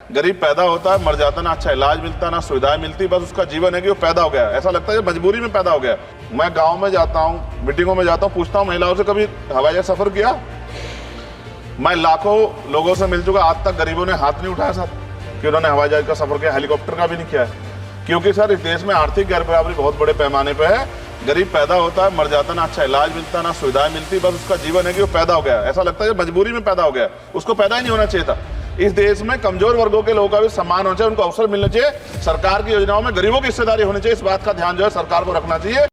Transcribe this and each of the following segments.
गरीब पैदा होता है, मर जाता, ना अच्छा इलाज मिलता, ना सुविधाएं मिलती, बस उसका जीवन है कि वो पैदा हो गया। ऐसा लगता है मजबूरी में पैदा हो गया। मैं गांव में जाता हूँ, मीटिंगों में जाता हूँ, पूछता हूँ महिलाओं से, कभी हवाई जहाज सफर किया? मैं लाखों लोगों से मिल चुका, आज तक गरीबों ने हाथ नहीं उठाया सर कि उन्होंने हवाई जहाज का सफर किया, हेलीकॉप्टर का भी नहीं किया है। क्योंकि सर इस देश में आर्थिक गैर बराबरी बहुत बड़े पैमाने पर है। गरीब पैदा होता है, मर जाता, ना अच्छा इलाज मिलता, ना सुविधाएं मिलती, बस उसका जीवन है कि वो पैदा हो गया। ऐसा लगता है मजबूरी में पैदा हो गया, उसको पैदा ही नहीं होना चाहिए था। इस देश में कमजोर वर्गों के लोगों का भी सम्मान होना चाहिए, उनको अवसर मिलना चाहिए। सरकार की योजनाओं में गरीबों की हिस्सेदारी होनी चाहिए। इस बात का ध्यान जो है सरकार को रखना चाहिए।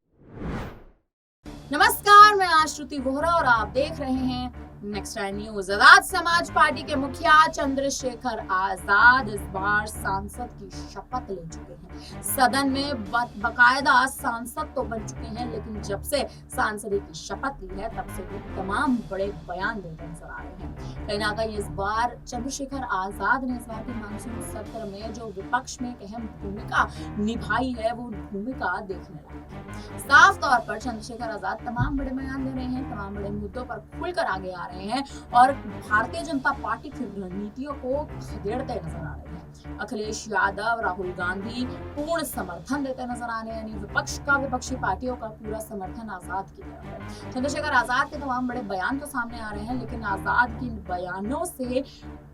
नमस्कार, मैं आश्रुति वोहरा और आप देख रहे हैं next time news. Azad Samaj party के मुखिया चंद्रशेखर आजाद इस बार सांसद की शपथ ले चुके हैं। सदन में बकायदा सांसद तो बन चुके हैं, लेकिन जब से सांसदी की शपथ ली है तब से वो तमाम बड़े बयान देते नजर आ रहे हैं। कहीं ना कहीं इस बार चंद्रशेखर आजाद ने इस बार के मानसून सत्र में जो विपक्ष में एक अहम भूमिका निभाई है, वो भूमिका देखने लायक है। साफ तौर पर चंद्रशेखर आजाद तमाम बड़े बयान दे रहे हैं, तमाम बड़े मुद्दों पर खुलकर आगे आ रहे हैं और भारतीय जनता पार्टी की रणनीतियों को खदेड़ते नजर आ रहे हैं। अखिलेश यादव, राहुल गांधी पूर्ण समर्थन देते नजर आ रहे हैं, यानी विपक्ष का, विपक्षी पार्टियों का पूरा समर्थन आजाद की तरफ है। चंद्रशेखर आजाद के तमाम बड़े बयान तो सामने आ रहे हैं, लेकिन आजाद के बयानों से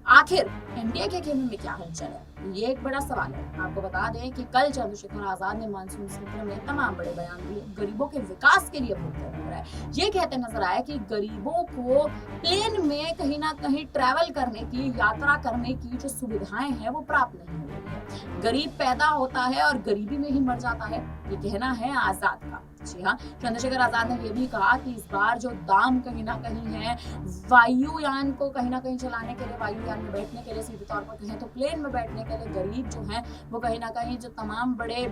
आखिर एनडीए के खेमे में क्या हलचल है, ये एक बड़ा सवाल है। आपको बता दें कि कल चंद्रशेखर आजाद ने मानसून सत्र में तमाम बड़े बयान दिए, गरीबों के विकास के लिए बोलते नजर आए। ये कहते नजर आए कि गरीबों को प्लेन में कहीं ना कहीं ट्रैवल करने की, यात्रा करने की जो सुविधाएं हैं वो प्राप्त नहीं हो रही है। गरीब पैदा होता है और गरीबी में ही मर जाता है, ये कहना है आजाद का। जी हाँ, चंद्रशेखर आजाद ने यह भी कहा कि इस बार जो दाम कहीं ना कहीं है वायुयान को कहीं ना कहीं चलाने के लिए, वायुयान में बैठने के लिए, सीधे तौर पर कहें तो प्लेन में बैठने के लिए गरीब जो हैं वो कहीं ना कहीं जो तमाम बड़े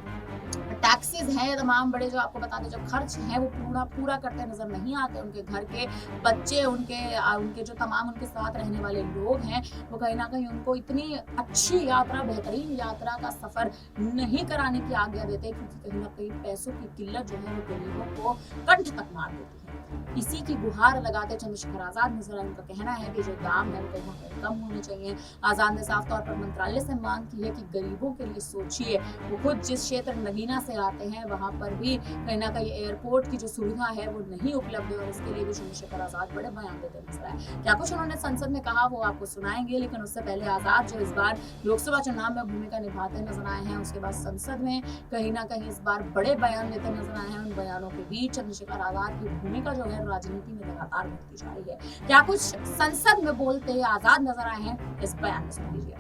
टैक्सेस हैं, तमाम बड़े जो आपको बता दें जो खर्च हैं वो पूरा करते नजर नहीं आते। उनके घर के बच्चे, उनके जो तमाम उनके साथ रहने वाले लोग हैं वो कहीं ना कहीं उनको इतनी अच्छी यात्रा, बेहतरीन यात्रा का सफर नहीं कराने की आज्ञा देते, क्योंकि कहीं ना कहीं पैसों की किल्लत जो है गरीबों को कंठ तक मार देती है। इसी की गुहार लगाते चंद्रशेखर आजाद नजर आए। उनका कहना है कि जो दाम है वो कहीं कम होने चाहिए। आजाद ने साफ तौर पर मंत्रालय से मांग की है कि गरीबों के लिए सोचिए। वो खुद जिस क्षेत्र नगीना से आते हैं वहां पर भी कहीं ना कहीं एयरपोर्ट की जो सुविधा है वो नहीं उपलब्ध है, और इसके लिए भी चंद्रशेखर आजाद बड़े बयान देते नजर आए। क्या कुछ उन्होंने संसद में कहा वो आपको सुनाएंगे, लेकिन उससे पहले आजाद जो इस बार लोकसभा चुनाव में भूमिका निभाते नजर आए हैं, उसके बाद संसद में कहीं ना कहीं इस बार बड़े बयान देते नजर आए हैं। उन बयानों के बीच चंद्रशेखर आजाद की भूमिका जो है राजनीति में लगातार बढ़ती जा रही है। क्या कुछ संसद में बोलते आजाद नजर आए हैं, इस बयान में सुन लीजिए।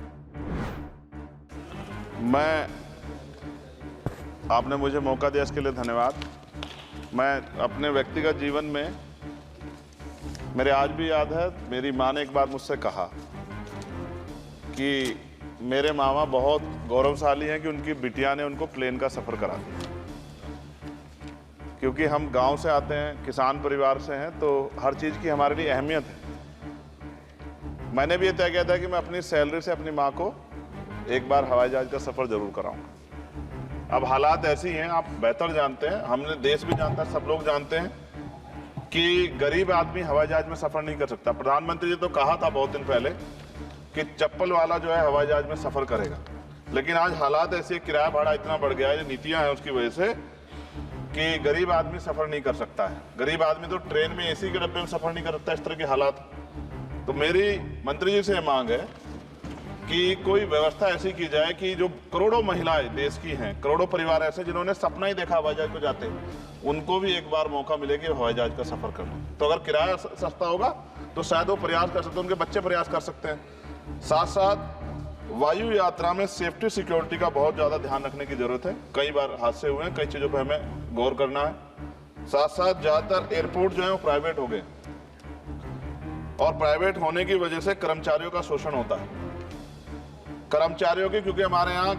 आपने मुझे मौका दिया, इसके लिए धन्यवाद। मैं अपने व्यक्तिगत जीवन में, मेरे आज भी याद है, मेरी माँ ने एक बार मुझसे कहा कि मेरे मामा बहुत गौरवशाली हैं कि उनकी बिटिया ने उनको प्लेन का सफ़र करा दिया। क्योंकि हम गांव से आते हैं, किसान परिवार से हैं, तो हर चीज़ की हमारे लिए अहमियत है। मैंने भी ये तय किया था कि मैं अपनी सैलरी से अपनी माँ को एक बार हवाई जहाज़ का सफ़र ज़रूर कराऊंगा। अब हालात ऐसी हैं, आप बेहतर जानते हैं, हमने देश भी जानता है, सब लोग जानते हैं कि गरीब आदमी हवाई जहाज़ में सफ़र नहीं कर सकता। प्रधानमंत्री जी तो कहा था बहुत दिन पहले कि चप्पल वाला जो है हवाई जहाज़ में सफ़र करेगा, लेकिन आज हालात ऐसे, किराया भाड़ा इतना बढ़ गया है, नीतियाँ हैं उसकी वजह से, कि गरीब आदमी सफ़र नहीं कर सकता है। गरीब आदमी तो ट्रेन में एसी के डब्बे में सफ़र नहीं कर सकता, इस तरह के हालात। तो मेरी मंत्री जी से मांग है कि कोई व्यवस्था ऐसी की जाए कि जो करोड़ों महिलाएं देश की हैं, करोड़ों परिवार ऐसे जिन्होंने सपना ही देखा हवाई जहाज को जाते, उनको भी एक बार मौका मिले कि हवाई जहाज का सफ़र कर लें। तो अगर किराया सस्ता होगा तो शायद वो प्रयास कर सकते हैं, उनके बच्चे प्रयास कर सकते हैं। साथ साथ वायु यात्रा में सेफ्टी सिक्योरिटी का बहुत ज़्यादा ध्यान रखने की ज़रूरत है। कई बार हादसे हुए हैं, कई चीज़ों पर हमें गौर करना है। साथ साथ ज़्यादातर एयरपोर्ट जो है वो प्राइवेट हो गए, और प्राइवेट होने की वजह से कर्मचारियों का शोषण होता है। कर्मचारियों की, क्योंकि हमारे यहाँ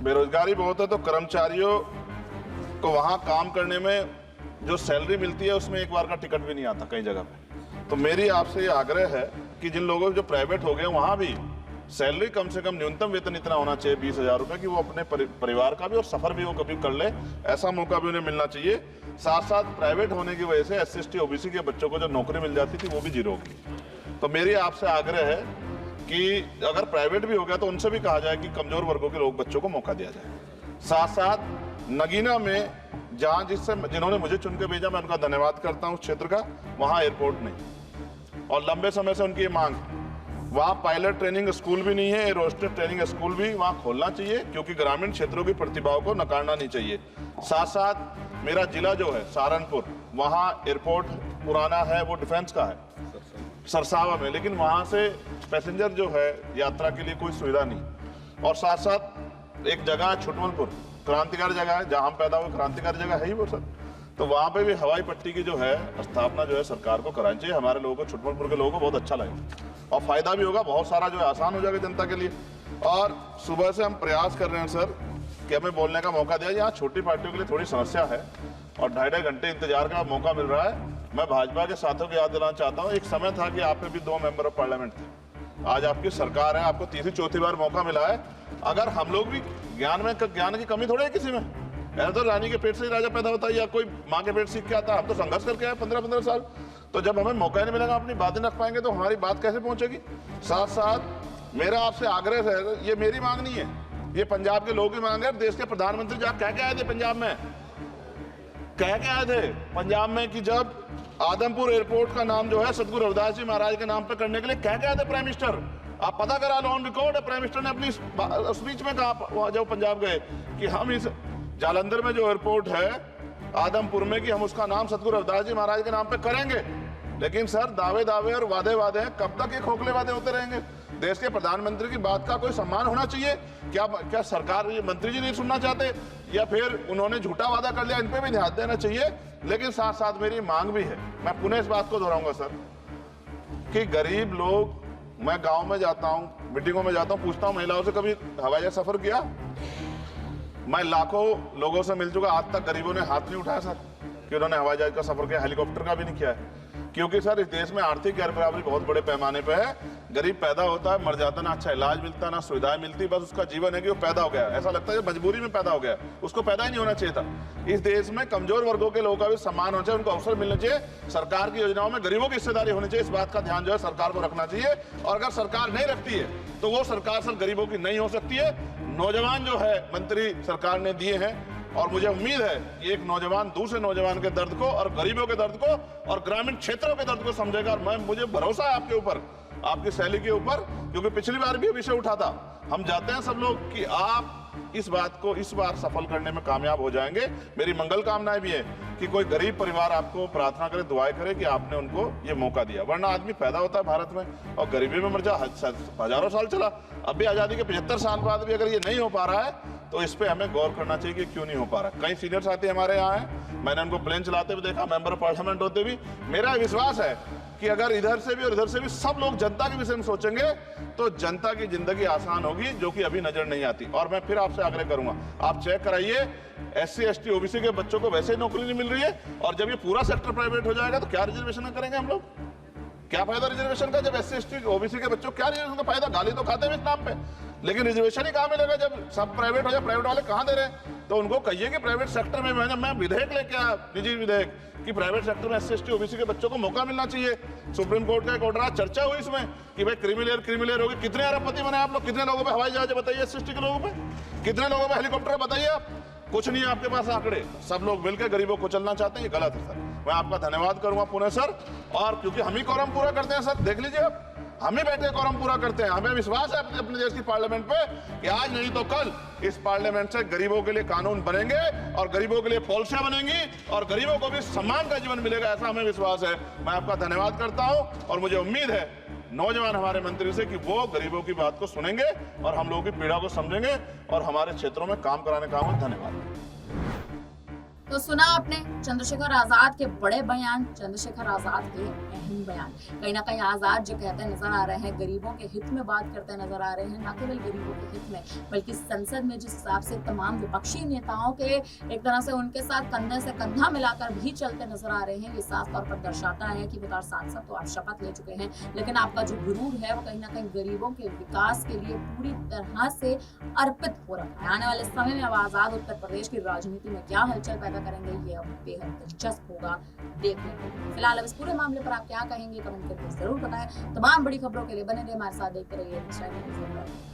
बेरोजगारी बहुत है, तो कर्मचारियों को वहाँ काम करने में जो सैलरी मिलती है उसमें एक बार का टिकट भी नहीं आता कई जगह पे। तो मेरी आपसे ये आग्रह है कि जिन लोगों जो प्राइवेट हो गए वहाँ भी सैलरी कम से कम न्यूनतम वेतन इतना होना चाहिए 20,000 रुपये, कि वो अपने परिवार का भी और सफ़र भी वो कभी कर ले, ऐसा मौका भी उन्हें मिलना चाहिए। साथ साथ प्राइवेट होने की वजह से SC ST OBC के बच्चों को जो नौकरी मिल जाती थी वो भी जीरो होगी। तो मेरी आपसे आग्रह है कि अगर प्राइवेट भी हो गया तो उनसे भी कहा जाए कि कमजोर वर्गों के लोग बच्चों को मौका दिया जाए। साथ साथ नगीना में जहां जिन्होंने मुझे चुन के भेजा, मैं उनका धन्यवाद करता हूं उस क्षेत्र का, वहां एयरपोर्ट नहीं और लंबे समय से उनकी ये मांग है। वहाँ पायलट ट्रेनिंग स्कूल भी नहीं है, एरोस्टेस ट्रेनिंग स्कूल भी वहाँ खोलना चाहिए, क्योंकि ग्रामीण क्षेत्रों की प्रतिभाओं को नकारना नहीं चाहिए। साथ साथ मेरा जिला जो है सहारनपुर, वहाँ एयरपोर्ट पुराना है, वो डिफेंस का है सरसावा में, लेकिन वहाँ से पैसेंजर जो है यात्रा के लिए कोई सुविधा नहीं। और साथ साथ एक जगह है छुटमलपुर, क्रांतिकारी जगह है, जहाँ हम पैदा हुए, क्रांतिकारी जगह है ही वो सर। तो वहाँ पे भी हवाई पट्टी की जो है स्थापना जो है सरकार को करानी चाहिए। हमारे लोगों को, छुटमलपुर के लोगों को बहुत अच्छा लगेगा और फायदा भी होगा, बहुत सारा जो है आसान हो जाएगा जनता के लिए। और सुबह से हम प्रयास कर रहे हैं सर कि हमें बोलने का मौका दिया। यहाँ छोटी पार्टियों के लिए थोड़ी समस्या है और 2.5 घंटे इंतजार का मौका मिल रहा है। मैं भाजपा के साथियों को याद दिलाना चाहता हूँ, एक समय था कि आप पे भी 2 मेंबर ऑफ पार्लियामेंट थे। आज आपकी सरकार है, आपको तीसरी चौथी बार मौका मिला है। अगर हम लोग भी ज्ञान की कमी थोड़ी है किसी में, ऐसा तो रानी के पेट से ही राजा पैदा होता है या कोई माँ के पेट सीख के आता है। हम तो संघर्ष करके आए 15-15 साल। तो जब हमें मौका नहीं मिलेगा, अपनी बातें रख पाएंगे तो हमारी बात कैसे पहुंचेगी। साथ साथ मेरा आपसे आग्रह है, ये मेरी मांग नहीं है, ये पंजाब के लोगों की मांग है। देश के प्रधानमंत्री जब कह के आए थे पंजाब में, कह के आए थे पंजाब में कि जब आदमपुर एयरपोर्ट का नाम जो है सतगुरु रविदास जी महाराज के नाम पे करने के लिए कह के आए थे प्राइम मिनिस्टर। आप पता करा लो, ऑन रिकॉर्ड है, प्राइम मिनिस्टर ने अपनी स्पीच में कहा जब पंजाब गए कि हम इस जालंधर में जो एयरपोर्ट है आदमपुर में, कि हम उसका नाम सतगुरु रविदास जी महाराज के नाम पे करेंगे। लेकिन सर दावे और वादे हैं, कब तक ये खोखले वादे होते रहेंगे। देश के प्रधानमंत्री की बात का कोई सम्मान होना चाहिए। क्या सरकार, ये मंत्री जी नहीं सुनना चाहते, या फिर उन्होंने झूठा वादा कर लिया, इन पे भी ध्यान देना चाहिए। लेकिन साथ साथ मेरी मांग भी है, मैं पुनः इस बात को दोहराऊंगा सर, कि गरीब लोग, मैं गांव में जाता हूं, मीटिंगों में जाता हूं, पूछता हूं महिलाओं से कभी हवाई जहाज सफर किया। मैं लाखों लोगों से मिल चुका, आज तक गरीबों ने हाथ नहीं उठाया सर कि उन्होंने हवाई जहाज का सफर किया, हेलीकॉप्टर का भी नहीं किया है। क्योंकि सर इस देश में आर्थिक गैर बराबरी बहुत बड़े पैमाने पे है। गरीब पैदा होता है, मर जाता, ना अच्छा इलाज मिलता, ना सुविधाएं मिलती, बस उसका जीवन है कि वो पैदा हो गया, ऐसा लगता है मजबूरी में पैदा हो गया, उसको पैदा ही नहीं होना चाहिए था। इस देश में कमजोर वर्गों के लोगों का भी सम्मान होना चाहिए, उनको अवसर मिलना चाहिए। सरकार की योजनाओं में गरीबों की हिस्सेदारी होनी चाहिए, इस बात का ध्यान जो है सरकार को रखना चाहिए। और अगर सरकार नहीं रखती है तो वो सरकार सर गरीबों की नहीं हो सकती है। नौजवान जो है मंत्री सरकार ने दिए हैं, और मुझे उम्मीद है कि एक नौजवान दूसरे नौजवान के दर्द को और गरीबों के दर्द को और ग्रामीण क्षेत्रों के दर्द को समझेगा। और मुझे भरोसा है आपके ऊपर, आपकी शैली के ऊपर, क्योंकि पिछली बार भी विषय उठा था। हम चाहते हैं सब लोग कि आप इस बात को इस बार सफल करने में कामयाब हो जाएंगे। मेरी मंगल कामनाएं भी है कि कोई गरीब परिवार आपको प्रार्थना करे, दुआएं करे कि आपने उनको ये मौका दिया। वरना आदमी पैदा होता है भारत में और गरीबी में मर जा, हजारों साल चला। अब भी आज़ादी के 75 साल बाद भी अगर ये नहीं हो पा रहा है तो इस पे हमें गौर करना चाहिए कि क्यों नहीं हो पा रहा। कई सीनियर साथी हमारे यहाँ हैं, मैंने उनको प्लेन चलाते हुए देखा, मेंबर ऑफ पार्लियामेंट होते हुए। मेरा विश्वास है कि अगर इधर से भी और इधर से भी सब लोग जनता के विषय में सोचेंगे तो जनता की जिंदगी आसान होगी, जो कि अभी नजर नहीं आती। और मैं फिर आपसे आग्रह करूंगा, आप चेक कराइए, SC ST OBC के बच्चों को वैसे ही नौकरी नहीं मिल रही है, और जब ये पूरा सेक्टर प्राइवेट हो जाएगा तो क्या रिजर्वेशन करेंगे हम लोग? क्या फायदा रिजर्वेशन का? जब SC ST OBC के बच्चों क्या रिजर्वेशन का फायदा? गाली तो खाते हैं इस नाम पे, लेकिन रिजर्वेशन ही कहाँ मिलेगा जब सब प्राइवेट हो जाए? प्राइवेट वाले कहाँ दे रहे हैं? तो उनको कहिए कि प्राइवेट सेक्टर में मैं विधेयक लेके आया, निजी विधेयक, कि प्राइवेट सेक्टर में SC ST OBC के बच्चों को मौका मिलना चाहिए। सुप्रीम कोर्ट का एक ऑर्डर, चर्चा हुई इसमें कि भाई क्रिमिलेयर होगी। कितने अरबपति बने आप लोग? कितने लोगों पे हवाई जहाज बताइए? SC ST के लोगों पे कितने लोगों पे हेलीकॉप्टर बताइए? आप कुछ नहीं है आपके पास आंकड़े। सब लोग मिलकर गरीबों को चलना चाहते हैं, ये गलत है सर। मैं आपका धन्यवाद करूंगा पुनः सर, और क्योंकि हम ही कोरम पूरा करते हैं सर, देख लीजिए आप, हम ही बैठे कोरम पूरा करते हैं। हमें विश्वास है अपने देश की पार्लियामेंट पे कि आज नहीं तो कल इस पार्लियामेंट से गरीबों के लिए कानून बनेंगे और गरीबों के लिए पॉलिसियां बनेंगी और गरीबों को भी सम्मान का जीवन मिलेगा, ऐसा हमें विश्वास है। मैं आपका धन्यवाद करता हूं और मुझे उम्मीद है नौजवान हमारे मंत्री से कि वो गरीबों की बात को सुनेंगे और हम लोगों की पीड़ा को समझेंगे और हमारे क्षेत्रों में काम कराने का आऊंगा। धन्यवाद। तो सुना आपने चंद्रशेखर आजाद के बड़े बयान, चंद्रशेखर आजाद के अहम बयान। कहीं ना कहीं आजाद जो कहते नजर आ रहे हैं, गरीबों के हित में बात करते नजर आ रहे हैं, न केवल गरीबों के हित में बल्कि संसद में जिस हिसाब से तमाम विपक्षी नेताओं के एक तरह से उनके साथ कंधे से कंधा मिलाकर भी चलते नजर आ रहे हैं, ये साफ तौर पर दर्शाता है कि बेकार सांसद तो आप शपथ ले चुके हैं, लेकिन आपका जो गुरूर है वो कहीं ना कहीं गरीबों के विकास के लिए पूरी तरह से अर्पित हो रहा है। आने वाले समय में अब आजाद उत्तर प्रदेश की राजनीति में क्या हलचल पैदा अदा करेंगे, ये अब बेहद दिलचस्प होगा देखने को। फिलहाल अब इस पूरे मामले पर आप क्या कहेंगे, कमेंट करके जरूर बताएं। तमाम बड़ी खबरों के लिए बने रहिए हमारे साथ, देखते रहिए नेक्स्ट टाइम न्यूज़।